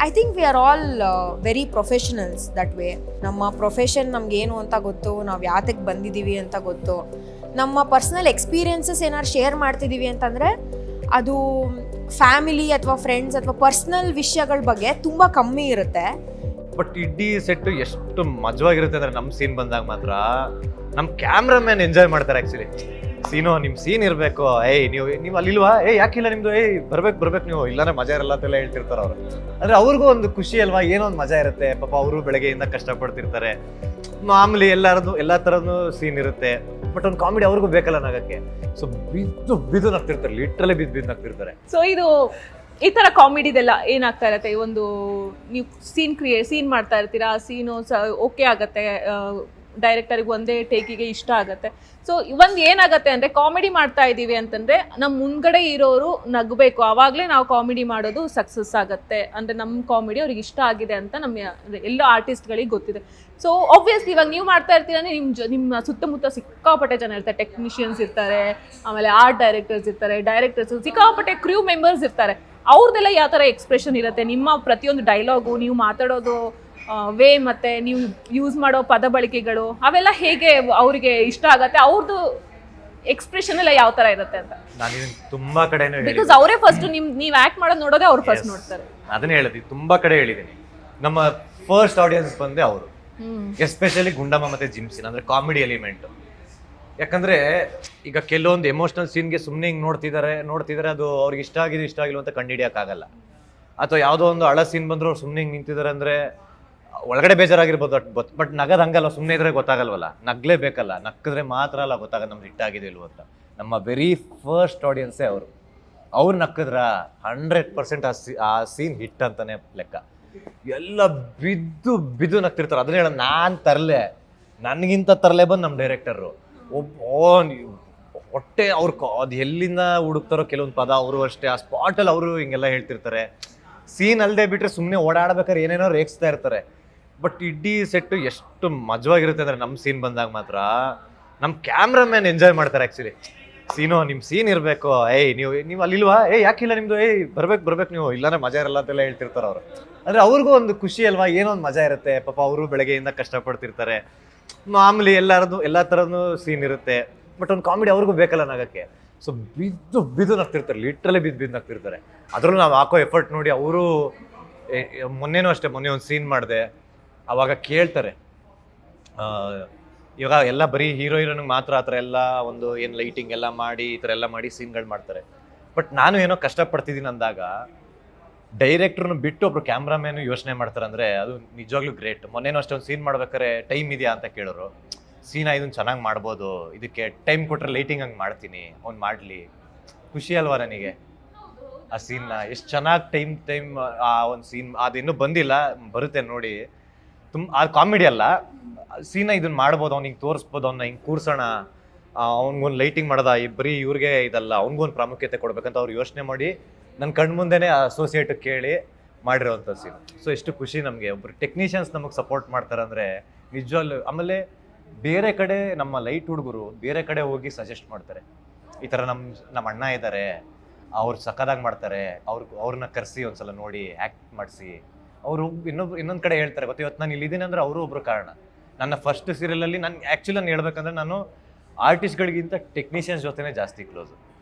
I think we are all very professionals that way. ನಮ್ಮ profession ನಮಗೇನು ಅಂತ ಗೊತ್ತು, ನಾವು ಯಾತಕ್ಕೆ ಬಂದಿದ್ದೀವಿ ಅಂತ ಗೊತ್ತು. ನಮ್ಮ ಪರ್ಸ್ನಲ್ ಎಕ್ಸ್ಪೀರಿಯನ್ಸಸ್ ಏನಾದ್ರು ಶೇರ್ ಮಾಡ್ತಿದ್ದೀವಿ ಅಂತಂದರೆ ಅದು ಫ್ಯಾಮಿಲಿ ಅಥವಾ ಫ್ರೆಂಡ್ಸ್ ಅಥವಾ ಪರ್ಸ್ನಲ್ ವಿಷಯಗಳ ಬಗ್ಗೆ ತುಂಬ ಕಮ್ಮಿ ಇರುತ್ತೆ. ಬಟ್ ಇಡೀ ಸೆಟ್ಟು ಎಷ್ಟು ಮಜವಾಗಿರುತ್ತೆ ಅಂದರೆ ನಮ್ಮ ಸೀನ್ ಬಂದಾಗ ಮಾತ್ರ ನಮ್ಮ ಕ್ಯಾಮ್ರಾಮ್ಯಾನ್ ಎಂಜಾಯ್ ಮಾಡ್ತಾರೆ ಆ್ಯಕ್ಚುಲಿ. ನಿಮ್ಮ ಸೀನ್ ಇರಬೇಕು, ನೀವು ಅಲ್ಲಿಲ್ವಾ, ಯಾಕಿಲ್ಲ ನಿಮ್ದು, ಬರ್ಬೇಕು ನೀವು, ಇಲ್ಲಾಂದ್ರೆ ಮಜಾ ಇರಲ್ಲ ಅಂತೆಲ್ಲ ಹೇಳ್ತಿರ್ತಾರೆ ಅವರು. ಅಂದ್ರೆ ಅವ್ರಿಗೂ ಒಂದು ಖುಷಿ ಅಲ್ವಾ, ಏನೋ ಒಂದು ಮಜಾ ಇರುತ್ತೆ. ಪಾಪ ಅವರು ಬೆಳಗ್ಗೆಯಿಂದ ಕಷ್ಟಪಡ್ತಿರ್ತಾರೆ. ಮಾಮೂಲಿ ಎಲ್ಲಾ ತರದ್ದು ಸೀನ್ ಇರುತ್ತೆ, ಬಟ್ ಒಂದು ಕಾಮಿಡಿ ಅವ್ರಿಗೂ ಬೇಕಲ್ಲ ನಗಕ್ಕೆ. ಸೊ ಬಿದ್ದು ನಗ್ತಿರ್ತಾರೆ, ಲಿಟ್ರಲಿ ಬಿದ್ದು ನಗ್ತಿರ್ತಾರೆ. ಸೊ ಇದು ಈ ತರ ಕಾಮಿಡಿದೆಲ್ಲ ಏನಾಗ್ತಾ ಇರತ್ತೆ, ಒಂದು ನೀವು ಸೀನ್ ಮಾಡ್ತಾ ಇರ್ತೀರಾ, ಆ ಸೀನು ಓಕೆ ಆಗತ್ತೆ, ಡೈರೆಕ್ಟರ್ಗೆ ಒಂದೇ ಟೇಕಿಗೆ ಇಷ್ಟ ಆಗತ್ತೆ. ಸೊ ಒಂದು ಏನಾಗತ್ತೆ ಅಂದರೆ ಕಾಮಿಡಿ ಮಾಡ್ತಾ ಇದ್ದೀವಿ ಅಂತಂದರೆ ನಮ್ಮ ಮುಂದ್ಗಡೆ ಇರೋರು ನಗಬೇಕು, ಆವಾಗಲೇ ನಾವು ಕಾಮಿಡಿ ಮಾಡೋದು ಸಕ್ಸಸ್ ಆಗುತ್ತೆ. ಅಂದರೆ ನಮ್ಮ ಕಾಮಿಡಿ ಅವ್ರಿಗೆ ಇಷ್ಟ ಆಗಿದೆ ಅಂತ ನಮ್ಮ ಎಲ್ಲ ಆರ್ಟಿಸ್ಟ್ಗಳಿಗೆ ಗೊತ್ತಿದೆ. ಸೊ ಆಬ್ವಿಯಸ್ಲಿ ಇವಾಗ ನೀವು ಮಾಡ್ತಾ ಇರ್ತೀರ ಅಂದರೆ ನಿಮ್ಮ ಸುತ್ತಮುತ್ತ ಸಿಕ್ಕಾಪಟ್ಟೆ ಜನ ಇರ್ತಾರೆ, ಟೆಕ್ನಿಷಿಯನ್ಸ್ ಇರ್ತಾರೆ, ಆಮೇಲೆ ಆರ್ಟ್ ಡೈರೆಕ್ಟರ್ಸ್ ಇರ್ತಾರೆ, ಡೈರೆಕ್ಟರ್ಸ್, ಸಿಕ್ಕಾಪಟ್ಟೆ ಕ್ರ್ಯೂ ಮೆಂಬರ್ಸ್ ಇರ್ತಾರೆ. ಅವ್ರದ್ದೆಲ್ಲ ಯಾವ ಥರ ಎಕ್ಸ್ಪ್ರೆಷನ್ ಇರುತ್ತೆ, ನಿಮ್ಮ ಪ್ರತಿಯೊಂದು ಡೈಲಾಗು, ನೀವು ಮಾತಾಡೋದು ವೇ ಮತ್ತು ನೀವು ಯೂಸ್ ಮಾಡೋ ಪದ ಬಳಕೆಗಳು ಅವೆಲ್ಲ ಹೇಗೆ ಅವರಿಗೆ ಇಷ್ಟ ಆಗತ್ತೆ, ಅವ್ರದ್ದು ಎಕ್ಸ್ಪ್ರೆಷನ್ ಎಲ್ಲ ಯಾವ ತರ ಇರುತ್ತೆ ಅಂತ. ನಾನು ತುಂಬಾ ಕಡೆ ಬಿಕಾಸ್ ಅವರೇ ಫಸ್ಟ್ ನೀವು ಆಕ್ಟ್ ಮಾಡೋದು ನೋಡೋದೇ ಅವ್ರು ಫಸ್ಟ್ ನೋಡ್ತಾರೆ. ಅದನ್ನೇ ಹೇಳಿದ್ವಿ, ತುಂಬಾ ಕಡೆ ಹೇಳಿದ್ದೀನಿ. ನಮ್ಮ ಫಸ್ಟ್ ಆಡಿಯನ್ಸ್ ಬಂದೆ ಅವರು, ಎಸ್ಪೆಷಲಿ ಗುಂಡಮ್ಮ ಮತ್ತೆ ಜಿಮ್ಸಿನ್, ಅಂದ್ರೆ ಕಾಮಿಡಿ ಎಲಿಮೆಂಟ್. ಯಾಕಂದ್ರೆ ಈಗ ಕೆಲವೊಂದು ಎಮೋಷನಲ್ ಸೀನ್ಗೆ ಸುಮ್ಮನೆ ಹಿಂಗೆ ನೋಡ್ತಿದ್ದಾರೆ, ಅದು ಅವ್ರಿಗೆ ಇಷ್ಟ ಆಗಿಲ್ಲ ಅಂತ ಕಂಡುಹಿಡಿಯೋಕ್ಕಾಗಲ್ಲ. ಅಥವಾ ಯಾವುದೋ ಒಂದು ಹಳ ಸೀನ್ ಬಂದ್ರು ಅವ್ರು ಸುಮ್ಮನೆ ಹಿಂಗೆ ನಿಂತಿದ್ದಾರೆ ಅಂದ್ರೆ ಒಳಗಡೆ ಬೇಜಾರಾಗಿರ್ಬೋದು, ಬಟ್ ನಗದ್ ಹಂಗಲ್ಲ, ಸುಮ್ಮನೆ ಇದ್ರೆ ಗೊತ್ತಾಗಲ್ವಲ್ಲ, ನಗ್ಲೇಬೇಕಲ್ಲ, ನಕ್ಕಿದ್ರೆ ಮಾತ್ರ ಅಲ್ಲ ಗೊತ್ತಾಗಲ್ಲ ನಮ್ದು ಹಿಟ್ಟಾಗಿದೆ ಇಲ್ವ ಅಂತ. ನಮ್ಮ ವೆರಿ ಫಸ್ಟ್ ಆಡಿಯನ್ಸೇ ಅವ್ರು ನಕ್ಕಿದ್ರ 100% ಆ ಸೀನ್ ಹಿಟ್ ಅಂತಾನೆ ಲೆಕ್ಕ. ಎಲ್ಲ ಬಿದ್ದು ನಗ್ತಿರ್ತಾರೆ. ಅದನ್ನ ಹೇಳ, ನನಗಿಂತ ತರಲೆ ಬಂದು ನಮ್ಮ ಡೈರೆಕ್ಟರು ಹೊಟ್ಟೆ ಅದು ಎಲ್ಲಿಂದ ಹುಡುಕ್ತಾರೋ ಕೆಲವೊಂದು ಪದ, ಅವರು ಅಷ್ಟೇ ಆ ಸ್ಪಾಟಲ್ಲಿ ಅವರು ಹಿಂಗೆಲ್ಲ ಹೇಳ್ತಿರ್ತಾರೆ. ಸೀನ್ ಅಲ್ಲದೆ ಬಿಟ್ಟರೆ ಸುಮ್ಮನೆ ಓಡಾಡ್ಬೇಕಾದ್ರೆ ಏನೇನೋ ರೇಗಿಸ್ತಾ ಇರ್ತಾರೆ. ಬಟ್ ಇಡೀ ಸೆಟ್ಟು ಎಷ್ಟು ಮಜವಾಗಿರುತ್ತೆ ಅಂದರೆ ನಮ್ಮ ಸೀನ್ ಬಂದಾಗ ಮಾತ್ರ ನಮ್ಮ ಕ್ಯಾಮ್ರಾಮ್ಯಾನ್ ಎಂಜಾಯ್ ಮಾಡ್ತಾರೆ ಆ್ಯಕ್ಚುಲಿ. ನಿಮ್ಮ ಸೀನ್ ಇರಬೇಕು, ನೀವು ಅಲ್ಲಿಲ್ವಾ, ಯಾಕಿಲ್ಲ ನಿಮ್ದು, ಬರ್ಬೇಕು ನೀವು, ಇಲ್ಲಾಂದ್ರೆ ಮಜಾ ಇರಲ್ಲ ಅಂತೆಲ್ಲ ಹೇಳ್ತಿರ್ತಾರೆ ಅವರು. ಅಂದರೆ ಅವ್ರಿಗೂ ಒಂದು ಖುಷಿ ಅಲ್ವಾ, ಏನೋ ಒಂದು ಮಜಾ ಇರುತ್ತೆ. ಪಾಪ ಅವರು ಬೆಳಗ್ಗೆಯಿಂದ ಕಷ್ಟಪಡ್ತಿರ್ತಾರೆ. ಮಾಮೂಲಿ ಎಲ್ಲ ಥರದ್ದು ಸೀನ್ ಇರುತ್ತೆ, ಬಟ್ ಒಂದು ಕಾಮಿಡಿ ಅವ್ರಿಗೂ ಬೇಕಲ್ಲ ನಗಕ್ಕೆ. ಸೊ ಬಿದ್ದು ನಗ್ತಿರ್ತಾರೆ, ಲಿಟ್ರಲಿ ಬಿದ್ದು ನಗ್ತಿರ್ತಾರೆ. ಅದರಲ್ಲೂ ನಾವು ಹಾಕೋ ಎಫರ್ಟ್ ನೋಡಿ ಅವರು. ಮೊನ್ನೆ ಒಂದು ಸೀನ್ ಮಾಡಿದೆ, ಅವಾಗ ಕೇಳ್ತಾರೆ, ಇವಾಗ ಎಲ್ಲ ಬರೀ ಹೀರೋಯಿನ್ಗೆ ಮಾತ್ರ ಆ ಥರ ಎಲ್ಲ ಒಂದು ಏನು ಲೈಟಿಂಗ್ ಎಲ್ಲ ಮಾಡಿ ಈ ಥರ ಎಲ್ಲ ಮಾಡಿ ಸೀನ್ಗಳು ಮಾಡ್ತಾರೆ. ಬಟ್ ನಾನು ಏನೋ ಕಷ್ಟಪಡ್ತಿದ್ದೀನಿ ಅಂದಾಗ ಡೈರೆಕ್ಟ್ರನ್ನು ಬಿಟ್ಟು ಒಬ್ರು ಕ್ಯಾಮ್ರಾಮ್ಯಾನು ಯೋಚನೆ ಮಾಡ್ತಾರೆ ಅಂದರೆ ಅದು ನಿಜವಾಗ್ಲೂ ಗ್ರೇಟ್. ಮೊನ್ನೆನೋ ಒಂದು ಸೀನ್ ಮಾಡ್ಬೇಕಾದ್ರೆ ಟೈಮ್ ಇದೆಯಾ ಅಂತ ಕೇಳೋರು. ಇದನ್ನು ಚೆನ್ನಾಗಿ ಮಾಡ್ಬೋದು, ಇದಕ್ಕೆ ಟೈಮ್ ಕೊಟ್ಟರೆ ಲೈಟಿಂಗ್ ಹಂಗೆ ಮಾಡ್ತೀನಿ, ಅವ್ನು ಮಾಡಲಿ. ಖುಷಿ ಅಲ್ವಾ ನನಗೆ ಆ ಸೀನ್ನ, ಎಷ್ಟು ಚೆನ್ನಾಗಿ ಟೈಮ್ ಆ ಒಂದು ಸೀನ್. ಅದಿನ್ನೂ ಬಂದಿಲ್ಲ, ಬರುತ್ತೆ ನೋಡಿ. ಅದು ಕಾಮಿಡಿ ಅಲ್ಲ, ಸೀನ ಇದನ್ನ ಮಾಡ್ಬೋದು, ಅವ್ನಿಗೆ ತೋರಿಸ್ಬೋದು, ಅವ್ನ ಹಿಂಗೆ ಕೂರ್ಸೋಣ, ಅವ್ನಿಗೊಂದು ಲೈಟಿಂಗ್ ಮಾಡೋದ, ಬರೀ ಇವ್ರಿಗೆ ಇದಲ್ಲ, ಅವ್ನಿಗೊಂದು ಪ್ರಾಮುಖ್ಯತೆ ಕೊಡ್ಬೇಕಂತ ಅವ್ರು ಯೋಚನೆ ಮಾಡಿ ನನ್ನ ಕಣ್ಮುಂದೆನೇ ಅಸೋಸಿಯೇಟ್ ಕೇಳಿ ಮಾಡಿರೋವಂಥ ಸೀನ್. ಸೊ ಎಷ್ಟು ಖುಷಿ ನಮಗೆ, ಒಬ್ರು ಟೆಕ್ನಿಷಿಯನ್ಸ್ ನಮಗೆ ಸಪೋರ್ಟ್ ಮಾಡ್ತಾರೆ ಅಂದರೆ ನಿಜವಾಗ್ಲೂ. ಆಮೇಲೆ ಬೇರೆ ಕಡೆ ನಮ್ಮ ಲೈಟ್ ಹುಡುಗರು ಬೇರೆ ಕಡೆ ಹೋಗಿ ಸಜೆಸ್ಟ್ ಮಾಡ್ತಾರೆ, ಈ ಥರ ನಮ್ಮ ಅಣ್ಣ ಇದ್ದಾರೆ, ಅವ್ರು ಸಕ್ಕದಾಗಿ ಮಾಡ್ತಾರೆ, ಅವ್ರನ್ನ ಕರೆಸಿ ಒಂದ್ಸಲ ನೋಡಿ ಆ್ಯಕ್ಟ್ ಮಾಡಿಸಿ. ಅವರು ಇನ್ನೊಂದು ಕಡೆ ಹೇಳ್ತಾರೆ, ಇವತ್ತು ನಾನು ಇಲ್ಲಿದ್ದೀನಿ ಅಂದರೆ ಅವರು ಒಬ್ರು ಕಾರಣ. ನನ್ನ ಫಸ್ಟ್ ಸೀರಿಯಲಲ್ಲಿ ನಾನು ಹೇಳ್ಬೇಕಂದ್ರೆ ನಾನು ಆರ್ಟಿಸ್ಟ್ಗಳಿಗಿಂತ ಟೆಕ್ನಿಷಿಯನ್ಸ್ ಜೊತೆನೇ ಜಾಸ್ತಿ ಕ್ಲೋಸು.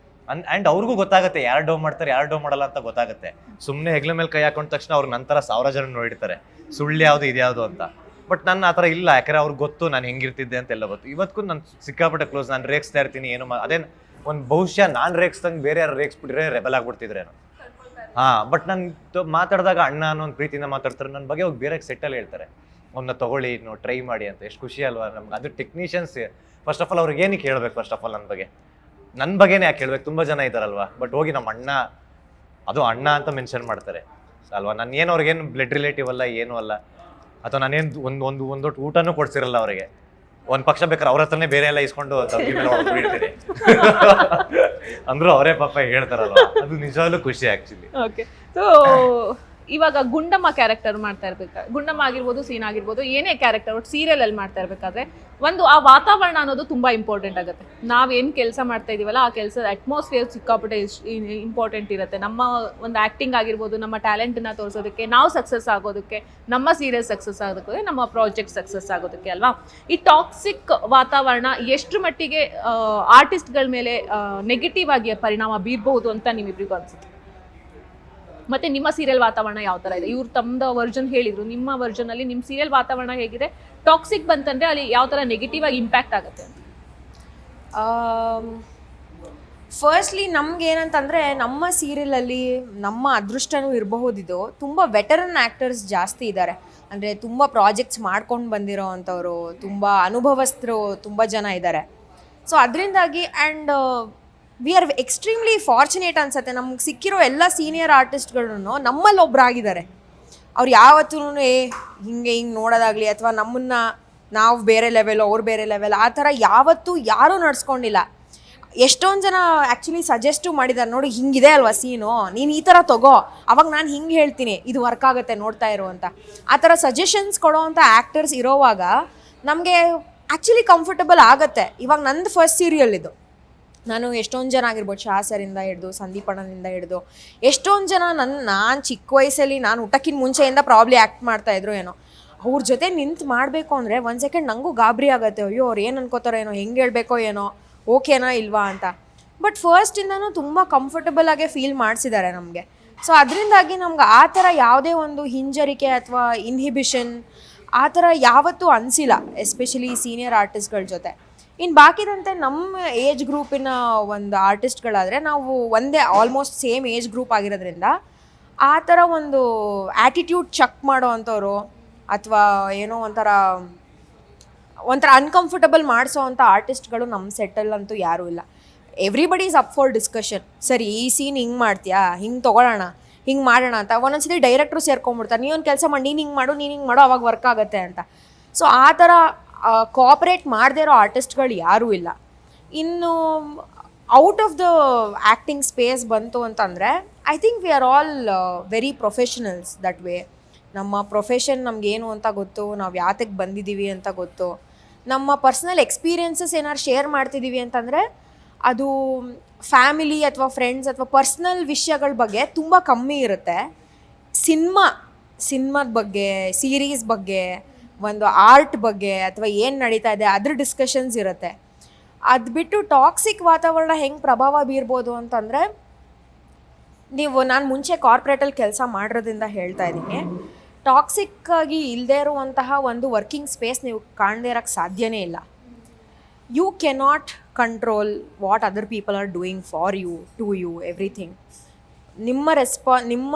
ಆ್ಯಂಡ್ ಅವ್ರಿಗೂ ಗೊತ್ತಾಗುತ್ತೆ ಯಾರು ಡೋ ಮಾಡ್ತಾರೆ ಯಾರು ಡೋ ಮಾಡಲ್ಲ ಅಂತ ಗೊತ್ತಾಗುತ್ತೆ. ಸುಮ್ಮನೆ ಹೆಗ್ಲ ಮೇಲೆ ಕೈ ಹಾಕೊಂಡ ತಕ್ಷಣ ಅವ್ರ ನಂತರ 1000 ಜನ ನೋಡಿರ್ತಾರೆ, ಸುಳ್ಳು ಯಾವುದು ಇದ್ಯಾವುದು ಅಂತ. ಬಟ್ ನನ್ನ ಆ ಥರ ಇಲ್ಲ, ಯಾಕಂದರೆ ಅವ್ರಿಗೆ ಗೊತ್ತು ನಾನು ಹೆಂಗಿರ್ತಿದ್ದೆ ಅಂತೆಲ್ಲ ಗೊತ್ತು. ಇವತ್ತಿಗೂ ನಾನು ಸಿಕ್ಕಾಪಟ್ಟೆ ಕ್ಲೋಸ್, ನಾನು ರೇಗಿಸ್ತಾ ಇರ್ತೀನಿ ಏನು ಅದೇನು ಒಂದು ಬಹುಶಃ ನಾನು ರೇಗಿಸ್ದಂಗೆ ಬೇರೆ ಯಾರು ರೇಗಿಸ್ಬಿಟ್ರೆ ರೆಬಲ್ ಆಗ್ಬಿಡ್ತಿದ್ರೇನು. ಬಟ್ ನಾನು ಮಾತಾಡಿದಾಗ ಅಣ್ಣ ಅನ್ನೋ ಒಂದು ಪ್ರೀತಿಯಿಂದ ಮಾತಾಡ್ತಾರೆ, ನನ್ನ ಬಗ್ಗೆ ಹೋಗಿ ಬೇರೆ ಸೆಟ್ಟಲ್ಲಿ ಹೇಳ್ತಾರೆ, ಅವನ್ನ ತೊಗೊಳ್ಳಿ, ನೀವು ಟ್ರೈ ಮಾಡಿ ಅಂತ. ಎಷ್ಟು ಖುಷಿ ಅಲ್ವಾ ನಮ್ಗೆ. ಅದು ಟೆಕ್ನಿಷಿಯನ್ಸ್ ಫಸ್ಟ್ ಆಫ್ ಆಲ್ ಅವ್ರಿಗೆ ಏನಕ್ಕೆ ಹೇಳ್ಬೇಕು, ಫಸ್ಟ್ ಆಫ್ ಆಲ್ ನನ್ನ ಬಗ್ಗೆನೇ ಯಾಕೆ ಹೇಳ್ಬೇಕು, ತುಂಬ ಜನ ಇದ್ದಾರಲ್ವಾ. ಬಟ್ ಹೋಗಿ ನಮ್ಮ ಅಣ್ಣ, ಅದು ಅಣ್ಣ ಅಂತ ಮೆನ್ಷನ್ ಮಾಡ್ತಾರೆ ಅಲ್ವಾ. ನಾನು ಏನು ಅವ್ರಿಗೇನು ಬ್ಲಡ್ ರಿಲೇಟಿವ್ ಅಲ್ಲ, ಏನೂ ಅಲ್ಲ. ಅಥವಾ ನಾನೇನು ಒಂದೊಟ್ಟು ಊಟನೂ ಕೊಡ್ಸಿರಲ್ಲ ಅವರಿಗೆ. ಒಂದು ಪಕ್ಷ ಬೇಕಾದ್ರೆ ಅವ್ರ ಹತ್ರನೇ ಬೇರೆ ಎಲ್ಲ ಇಸ್ಕೊಂಡು ತಗ್ಗಿ ಮೇಲೆ ಹೊಡ್ಬಿಡ್ತೀನಿ ಅಂದ್ರು ಅವರೇ ಪಾಪ ಹೇಳ್ತಾರಲ್ವ. ಅದು ನಿಜವಾಗ್ಲೂ ಖುಷಿ ಆ್ಯಕ್ಚುಲಿ. ಓಕೆ. ಸೊ ಇವಾಗ ಗುಂಡಮ್ಮ ಕ್ಯಾರೆಕ್ಟರ್ ಮಾಡ್ತಾ ಇರ್ಬೇಕಾದ್ರೆ, ಗುಂಡಮ್ಮ ಆಗಿರ್ಬೋದು, ಸೀನ್ ಆಗಿರ್ಬೋದು, ಏನೇ ಕ್ಯಾರೆಕ್ಟರ್ ಒಟ್ಟು ಸೀರಿಯಲಲ್ಲಿ ಮಾಡ್ತಾ ಇರಬೇಕಾದ್ರೆ ಒಂದು ಆ ವಾತಾವರಣ ಅನ್ನೋದು ತುಂಬ ಇಂಪಾರ್ಟೆಂಟ್ ಆಗುತ್ತೆ. ನಾವೇನು ಕೆಲಸ ಮಾಡ್ತಾ ಇದೀವಲ್ಲ ಆ ಕೆಲಸದ ಅಟ್ಮಾಸ್ಫಿಯರ್ ಸಿಕ್ಕಾಪಟ್ಟೆ ಇಂಪಾರ್ಟೆಂಟ್ ಇರುತ್ತೆ. ನಮ್ಮ ಒಂದು ಆ್ಯಕ್ಟಿಂಗ್ ಆಗಿರ್ಬೋದು, ನಮ್ಮ ಟ್ಯಾಲೆಂಟನ್ನ ತೋರಿಸೋದಕ್ಕೆ, ನಾವು ಸಕ್ಸಸ್ ಆಗೋದಕ್ಕೆ, ನಮ್ಮ ಸೀರಿಯಲ್ ಸಕ್ಸಸ್ ಆಗೋದಕ್ಕೆ, ನಮ್ಮ ಪ್ರಾಜೆಕ್ಟ್ ಸಕ್ಸಸ್ ಆಗೋದಕ್ಕೆ ಅಲ್ವಾ. ಈ ಟಾಕ್ಸಿಕ್ ವಾತಾವರಣ ಎಷ್ಟು ಮಟ್ಟಿಗೆ ಆರ್ಟಿಸ್ಟ್ಗಳ ಮೇಲೆ ನೆಗೆಟಿವ್ ಆಗಿ ಪರಿಣಾಮ ಬೀರಬಹುದು ಅಂತ ನಿಮ್ಮಿಬ್ರಿಗೂ ಅನ್ಸುತ್ತೆ? ಮತ್ತೆ ನಿಮ್ಮ ಸೀರಿಯಲ್ ವಾತಾವರಣ ಯಾವ ಥರ ಇದೆ? ಇವ್ರು ತಮ್ಮದ ವರ್ಜನ್ ಹೇಳಿದ್ರು, ನಿಮ್ಮ ವರ್ಜನ್ ಅಲ್ಲಿ ನಿಮ್ಮ ಸೀರಿಯಲ್ ವಾತಾವರಣ ಹೇಗಿದೆ? ಟಾಕ್ಸಿಕ್ ಬಂತಂದ್ರೆ ಅಲ್ಲಿ ಯಾವ ಥರ ನೆಗೆಟಿವ್ ಆಗಿ ಇಂಪ್ಯಾಕ್ಟ್ ಆಗುತ್ತೆ ಅಂತ? ಫಸ್ಟ್ಲಿ ನಮ್ಗೆ ಏನಂತಂದರೆ, ನಮ್ಮ ಸೀರಿಯಲಲ್ಲಿ ನಮ್ಮ ಅದೃಷ್ಟನೂ ಇರಬಹುದಿದು, ತುಂಬ ವೆಟರನ್ ಆ್ಯಕ್ಟರ್ಸ್ ಜಾಸ್ತಿ ಇದ್ದಾರೆ. ಅಂದರೆ ತುಂಬ ಪ್ರಾಜೆಕ್ಟ್ಸ್ ಮಾಡ್ಕೊಂಡು ಬಂದಿರೋ ಅಂಥವ್ರು, ತುಂಬ ಅನುಭವಸ್ಥರು ತುಂಬ ಜನ ಇದ್ದಾರೆ. ಸೊ ಅದರಿಂದಾಗಿ and we are extremely fortunate ಅನ್ಸುತ್ತೆ. ನಮ್ಗೆ ಸಿಕ್ಕಿರೋ ಎಲ್ಲ ಸೀನಿಯರ್ ಆರ್ಟಿಸ್ಟ್ಗಳನ್ನು ನಮ್ಮಲ್ಲಿ ಒಬ್ಬರಾಗಿದ್ದಾರೆ. ಅವ್ರು ಯಾವತ್ತೂ ಹಿಂಗೆ ನೋಡೋದಾಗಲಿ ಅಥವಾ ನಮ್ಮನ್ನು ನಾವು ಬೇರೆ ಲೆವೆಲ್ ಅವ್ರು ಬೇರೆ ಲೆವೆಲ್ ಆ ಥರ ಯಾವತ್ತೂ ಯಾರೂ ನಡ್ಸ್ಕೊಂಡಿಲ್ಲ. ಎಷ್ಟೊಂದು ಜನ ಆ್ಯಕ್ಚುಲಿ ಸಜೆಸ್ಟು ಮಾಡಿದ್ದಾರೆ, ನೋಡಿ ಹಿಂಗಿದೆ ಅಲ್ವಾ ಸೀನು, ನೀನು ಈ ಥರ ತಗೋ, ಅವಾಗ ನಾನು ಹಿಂಗೆ ಹೇಳ್ತೀನಿ, ಇದು ವರ್ಕ್ ಆಗುತ್ತೆ ನೋಡ್ತಾ ಇರೋ ಅಂತ. ಆ ಥರ ಸಜೆಷನ್ಸ್ ಕೊಡೋವಂಥ ಆ್ಯಕ್ಟರ್ಸ್ ಇರೋವಾಗ ನಮಗೆ ಆ್ಯಕ್ಚುಲಿ ಕಂಫರ್ಟಬಲ್ ಆಗುತ್ತೆ. ಇವಾಗ ನಂದು ಫಸ್ಟ್ ಸೀರಿಯಲ್ ಇದು. ನಾನು ಎಷ್ಟೊಂದು ಜನ ಆಗಿರ್ಬೋದು, ಶಾಸರಿಂದ ಹಿಡಿದು ಸಂದೀಪ್ ಅಣ್ಣನಿಂದ ಹಿಡಿದು ಎಷ್ಟೊಂದು ಜನ ನಾನು ಚಿಕ್ಕ ವಯಸ್ಸಲ್ಲಿ ನಾನು ಊಟಕ್ಕಿಂತ ಮುಂಚೆಯಿಂದ ಪ್ರಾಬ್ಲಿ ಆ್ಯಕ್ಟ್ ಮಾಡ್ತಾಯಿದ್ರು ಏನೋ, ಅವ್ರ ಜೊತೆ ನಿಂತು ಮಾಡಬೇಕು ಅಂದರೆ ಒಂದು ಸೆಕೆಂಡ್ ನನಗೂ ಗಾಬರಿ ಆಗುತ್ತೆ. ಅಯ್ಯೋ ಅವ್ರು ಏನು ಅನ್ಕೋತಾರೋ ಏನೋ, ಹೆಂಗೆ ಹೇಳಬೇಕೋ ಏನೋ, ಓಕೆನಾ ಇಲ್ವಾ ಅಂತ. ಬಟ್ ಫಸ್ಟಿಂದನೂ ತುಂಬ ಕಂಫರ್ಟಬಲ್ ಆಗೇ ಫೀಲ್ ಮಾಡಿಸಿದ್ದಾರೆ ನಮಗೆ. ಸೊ ಅದರಿಂದಾಗಿ ನಮ್ಗೆ ಆ ಥರ ಯಾವುದೇ ಒಂದು ಹಿಂಜರಿಕೆ ಅಥವಾ ಇನ್ಹಿಬಿಷನ್ ಆ ಥರ ಯಾವತ್ತೂ ಅನಿಸಿಲ್ಲ, ಎಸ್ಪೆಷಲಿ ಸೀನಿಯರ್ ಆರ್ಟಿಸ್ಟ್ಗಳ ಜೊತೆ. ಇನ್ನು ಬಾಕಿದಂತೆ ನಮ್ಮ ಏಜ್ ಗ್ರೂಪಿನ ಒಂದು ಆರ್ಟಿಸ್ಟ್ಗಳಾದರೆ ನಾವು ಒಂದೇ ಆಲ್ಮೋಸ್ಟ್ ಸೇಮ್ ಏಜ್ ಗ್ರೂಪ್ ಆಗಿರೋದ್ರಿಂದ ಆ ಥರ ಒಂದು ಆ್ಯಟಿಟ್ಯೂಡ್ ಚೆಕ್ ಮಾಡೋ ಅಂಥವ್ರು ಅಥವಾ ಏನೋ ಒಂಥರ ಅನ್ಕಂಫರ್ಟಬಲ್ ಮಾಡಿಸೋ ಅಂಥ ಆರ್ಟಿಸ್ಟ್ಗಳು ನಮ್ಮ ಸೆಟ್ಟಲ್ಲಂತೂ ಯಾರೂ ಇಲ್ಲ. Everybody is up for discussion. ಸರಿ ಈ ಸೀನ್ ಹಿಂಗೆ ಮಾಡ್ತೀಯಾ, ಹಿಂಗೆ ತೊಗೊಳ್ಳೋಣ, ಹಿಂಗೆ ಮಾಡೋಣ ಅಂತ. ಒಂದೊಂದ್ಸತಿ ಡೈರೆಕ್ಟ್ರು ಸೇರ್ಕೊಂಡ್ಬಿಡ್ತಾರೆ, ನೀವೊಂದು ಕೆಲಸ ಮಾಡಿ, ನೀನು ಹಿಂಗೆ ಮಾಡು, ನೀನು ಹಿಂಗೆ ಮಾಡು, ಅವಾಗ ವರ್ಕ್ ಆಗುತ್ತೆ ಅಂತ. ಸೊ ಆ ಥರ ಕೋಆಪ್ರೇಟ್ ಮಾಡದೇ ಇರೋ ಆರ್ಟಿಸ್ಟ್ಗಳು ಯಾರೂ ಇಲ್ಲ. ಇನ್ನು out of the acting space ಬಂತು ಅಂತಂದರೆ I think we are all very professionals that way. ನಮ್ಮ ಪ್ರೊಫೆಷನ್ ನಮಗೇನು ಅಂತ ಗೊತ್ತು, ನಾವು ಯಾತಕ್ಕೆ ಬಂದಿದ್ದೀವಿ ಅಂತ ಗೊತ್ತು. ನಮ್ಮ ಪರ್ಸ್ನಲ್ ಎಕ್ಸ್ಪೀರಿಯನ್ಸಸ್ ಏನಾರು ಶೇರ್ ಮಾಡ್ತಿದ್ದೀವಿ ಅಂತಂದರೆ ಅದು ಫ್ಯಾಮಿಲಿ ಅಥವಾ ಫ್ರೆಂಡ್ಸ್ ಅಥವಾ ಪರ್ಸ್ನಲ್ ವಿಷಯಗಳ ಬಗ್ಗೆ ತುಂಬ ಕಮ್ಮಿ ಇರುತ್ತೆ. ಸಿನಿಮಾದ ಬಗ್ಗೆ, ಸೀರೀಸ್ ಬಗ್ಗೆ, ಒಂದು ಆರ್ಟ್ ಬಗ್ಗೆ ಅಥವಾ ಏನು ನಡೀತಾ ಇದೆ ಅದ್ರ ಡಿಸ್ಕಷನ್ಸ್ ಇರುತ್ತೆ. ಅದು ಬಿಟ್ಟು ಟಾಕ್ಸಿಕ್ ವಾತಾವರಣ ಹೆಂಗೆ ಪ್ರಭಾವ ಬೀರ್ಬೋದು ಅಂತಂದರೆ, ನಾನು ಮುಂಚೆ ಕಾರ್ಪೊರೇಟಲ್ಲಿ ಕೆಲಸ ಮಾಡಿರೋದ್ರಿಂದ ಹೇಳ್ತಾ ಇದ್ದೀನಿ, ಟಾಕ್ಸಿಕ್ಕಾಗಿ ಇಲ್ಲದೇ ಇರುವಂತಹ ಒಂದು ವರ್ಕಿಂಗ್ ಸ್ಪೇಸ್ ನೀವು ಕಾಣದೇ ಇರೋಕ್ಕೆ ಸಾಧ್ಯನೇ ಇಲ್ಲ. You cannot control what other people are doing for you, to you, everything. ನಿಮ್ಮ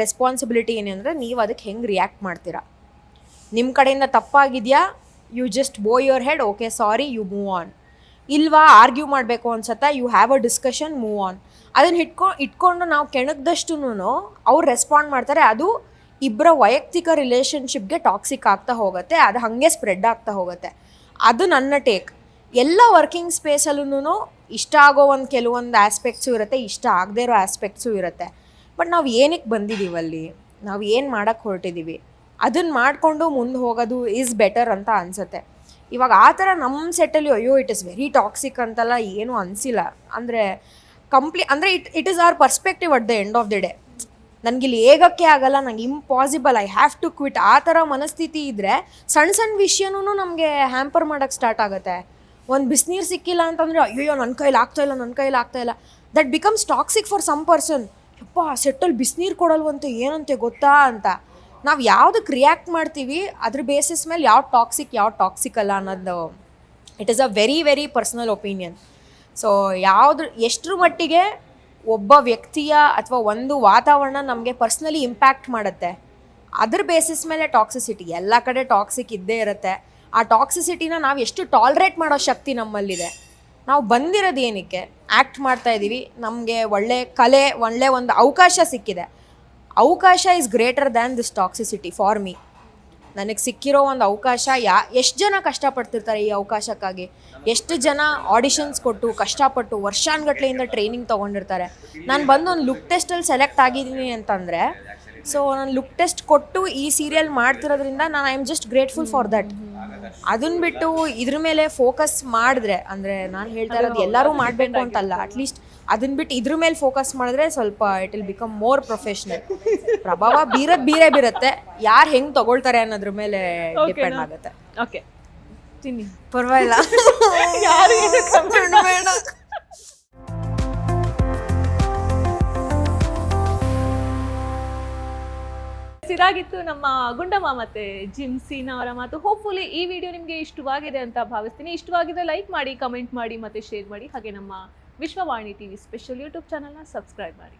ರೆಸ್ಪಾನ್ಸಿಬಿಲಿಟಿ ಏನಂದರೆ ನೀವು ಅದಕ್ಕೆ ಹೆಂಗೆ ರಿಯಾಕ್ಟ್ ಮಾಡ್ತೀರಾ. ನಿಮ್ಮ ಕಡೆಯಿಂದ ತಪ್ಪಾಗಿದೆಯಾ, you just bow your head, okay sorry, you move on. ಇಲ್ವಾ ಆರ್ಗ್ಯೂ ಮಾಡಬೇಕು ಅನ್ಸತ್ತಾ, you have a discussion, move on. ಅದನ್ನು ಇಟ್ಕೊಂಡು ನಾವು ಕೆಣಕ್ದಷ್ಟು ಅವ್ರು ರೆಸ್ಪಾಂಡ್ ಮಾಡ್ತಾರೆ. ಅದು ಇಬ್ಬರ ವೈಯಕ್ತಿಕ ರಿಲೇಷನ್ಶಿಪ್ಗೆ ಟಾಕ್ಸಿಕ್ ಆಗ್ತಾ ಹೋಗುತ್ತೆ, ಅದು ಹಾಗೆ ಸ್ಪ್ರೆಡ್ ಆಗ್ತಾ ಹೋಗುತ್ತೆ. ಅದು ನನ್ನ ಟೇಕ್. ಎಲ್ಲ ವರ್ಕಿಂಗ್ ಸ್ಪೇಸಲ್ಲೂ ಇಷ್ಟ ಆಗೋ ಕೆಲವೊಂದು ಆಸ್ಪೆಕ್ಟ್ಸು ಇರುತ್ತೆ, ಇಷ್ಟ ಆಗದೇ ಇರೋ ಆಸ್ಪೆಕ್ಟ್ಸು ಇರುತ್ತೆ. ಬಟ್ ನಾವು ಏನಕ್ಕೆ ಬಂದಿದ್ದೀವಲ್ಲಿ, ನಾವು ಏನು ಮಾಡೋಕ್ಕೆ ಹೊರಟಿದ್ದೀವಿ, ಅದನ್ನು ಮಾಡಿಕೊಂಡು ಮುಂದೆ ಹೋಗೋದು ಈಸ್ ಬೆಟರ್ ಅಂತ ಅನಿಸುತ್ತೆ. ಇವಾಗ ಆ ಥರ ನಮ್ಮ ಸೆಟ್ಟಲ್ಲಿ ಅಯ್ಯೋ ಇಟ್ ಇಸ್ ವೆರಿ ಟಾಕ್ಸಿಕ್ ಅಂತೆಲ್ಲ ಏನೂ ಅನಿಸಿಲ್ಲ. ಅಂದರೆ ಅಂದರೆ it is our perspective at the end of the day. ನನಗಿಲ್ಲಿ ಹೇಗಕ್ಕೆ ಆಗಲ್ಲ, ನಂಗೆ impossible, I have to quit, ಆ ಥರ ಮನಸ್ಥಿತಿ ಇದ್ದರೆ ಸಣ್ಣ ಸಣ್ಣ ವಿಷಯನೂ ನಮಗೆ ಹ್ಯಾಂಪರ್ ಮಾಡೋಕ್ಕೆ ಸ್ಟಾರ್ಟ್ ಆಗುತ್ತೆ. ಒಂದು ಬಿಸಿನೀರು ಸಿಕ್ಕಿಲ್ಲ ಅಂತಂದರೆ ಅಯ್ಯೋ ನನ್ನ ಕೈಲಿ ಆಗ್ತಾಯಿಲ್ಲ, that becomes toxic for some person. ಯಪ್ಪ ಸೆಟ್ಟಲ್ಲಿ ಬಿಸಿನೀರು ಕೊಡಲ್ವಂತೆ, ಏನಂತೆ ಗೊತ್ತಾ ಅಂತ. ನಾವು ಯಾವುದಕ್ಕೆ ರಿಯಾಕ್ಟ್ ಮಾಡ್ತೀವಿ ಅದ್ರ ಬೇಸಿಸ್ ಮೇಲೆ ಯಾವ ಟಾಕ್ಸಿಕ್ ಅಲ್ಲ ಅನ್ನೋದು it is a very very personal opinion. So ಎಷ್ಟರ ಮಟ್ಟಿಗೆ ಒಬ್ಬ ವ್ಯಕ್ತಿಯ ಅಥವಾ ಒಂದು ವಾತಾವರಣ ನಮಗೆ ಪರ್ಸ್ನಲಿ ಇಂಪ್ಯಾಕ್ಟ್ ಮಾಡುತ್ತೆ, ಅದ್ರ ಬೇಸಿಸ್ ಮೇಲೆ ಟಾಕ್ಸಿಸಿಟಿ. ಎಲ್ಲ ಕಡೆ ಟಾಕ್ಸಿಕ್ ಇದ್ದೇ ಇರುತ್ತೆ. ಆ ಟಾಕ್ಸಿಸಿಟಿನ ನಾವು ಎಷ್ಟು ಟಾಲ್ರೇಟ್ ಮಾಡೋ ಶಕ್ತಿ ನಮ್ಮಲ್ಲಿದೆ. ನಾವು ಬಂದಿರೋದು ಏನಕ್ಕೆ, ಆ್ಯಕ್ಟ್ ಮಾಡ್ತಾ ಇದ್ದೀವಿ, ನಮಗೆ ಒಳ್ಳೆ ಕಲೆ, ಒಳ್ಳೆ ಒಂದು ಅವಕಾಶ ಸಿಕ್ಕಿದೆ. ಅವಕಾಶ is greater than this toxicity for me. ನನಗೆ ಸಿಕ್ಕಿರೋ ಒಂದು ಅವಕಾಶ, ಎಷ್ಟು ಜನ ಕಷ್ಟಪಡ್ತಿರ್ತಾರೆ ಈ ಅವಕಾಶಕ್ಕಾಗಿ, ಎಷ್ಟು ಜನ ಆಡಿಷನ್ಸ್ ಕೊಟ್ಟು ಕಷ್ಟಪಟ್ಟು ವರ್ಷಾನುಗಟ್ಲೆಯಿಂದ ಟ್ರೈನಿಂಗ್ ತೊಗೊಂಡಿರ್ತಾರೆ. ನಾನು ಬಂದು ಒಂದು ಲುಕ್ ಟೆಸ್ಟಲ್ಲಿ ಸೆಲೆಕ್ಟ್ ಆಗಿದ್ದೀನಿ ಅಂತಂದರೆ ಸೊ ನಾನು ಲುಕ್ ಟೆಸ್ಟ್ ಕೊಟ್ಟು ಈ ಸೀರಿಯಲ್ ಮಾಡ್ತಿರೋದ್ರಿಂದ ನಾನು I am just grateful for that. ಅದನ್ನ ಬಿಟ್ಟು ಇದ್ರ ಮೇಲೆ ಫೋಕಸ್ ಮಾಡಿದ್ರೆ, ಅಂದರೆ ನಾನು ಹೇಳ್ತಾ ಇರೋದು ಎಲ್ಲರೂ ಮಾಡಬೇಕು ಅಂತಲ್ಲ, ಅಟ್ಲೀಸ್ಟ್ ಅದನ್ನ ಬಿಟ್ಟು ಇದ್ರ ಮೇಲೆ ಫೋಕಸ್ ಮಾಡಿದ್ರೆ ಸ್ವಲ್ಪ it will become more professional. ಪ್ರಭಾವ ಬೀರುತ್ತೆ, ಯಾರು ಹೆಂಗೆ ತಗೊಳ್ತಾರೆ ಅನ್ನೋದ್ರ ಮೇಲೆ ಡಿಪೆಂಡ್ ಆಗುತ್ತೆ. ಓಕೆ ತಿನ್ನಿ, ಪರವಾಗಿಲ್ಲ. ಇದಾಗಿತ್ತು ನಮ್ಮ ಗುಂಡಮ್ಮ ಮತ್ತೆ ಜಿಮ್ ಸೀನಾ ಅವರ ಮಾತು. ಹೋಪ್ಫುಲಿ ಈ ವಿಡಿಯೋ ನಿಮಗೆ ಇಷ್ಟವಾಗಿದೆ ಅಂತ ಭಾವಿಸ್ತೀನಿ. ಇಷ್ಟವಾಗಿದ್ರೆ ಲೈಕ್ ಮಾಡಿ, ಕಮೆಂಟ್ ಮಾಡಿ ಮತ್ತೆ ಶೇರ್ ಮಾಡಿ. ಹಾಗೆ ನಮ್ಮ ವಿಶ್ವವಾಣಿ ಟಿವಿ ಸ್ಪೆಷಲ್ ಯೂಟ್ಯೂಬ್ ಚಾನಲ್ನ ಸಬ್ಸ್ಕ್ರೈಬ್ ಮಾಡಿ.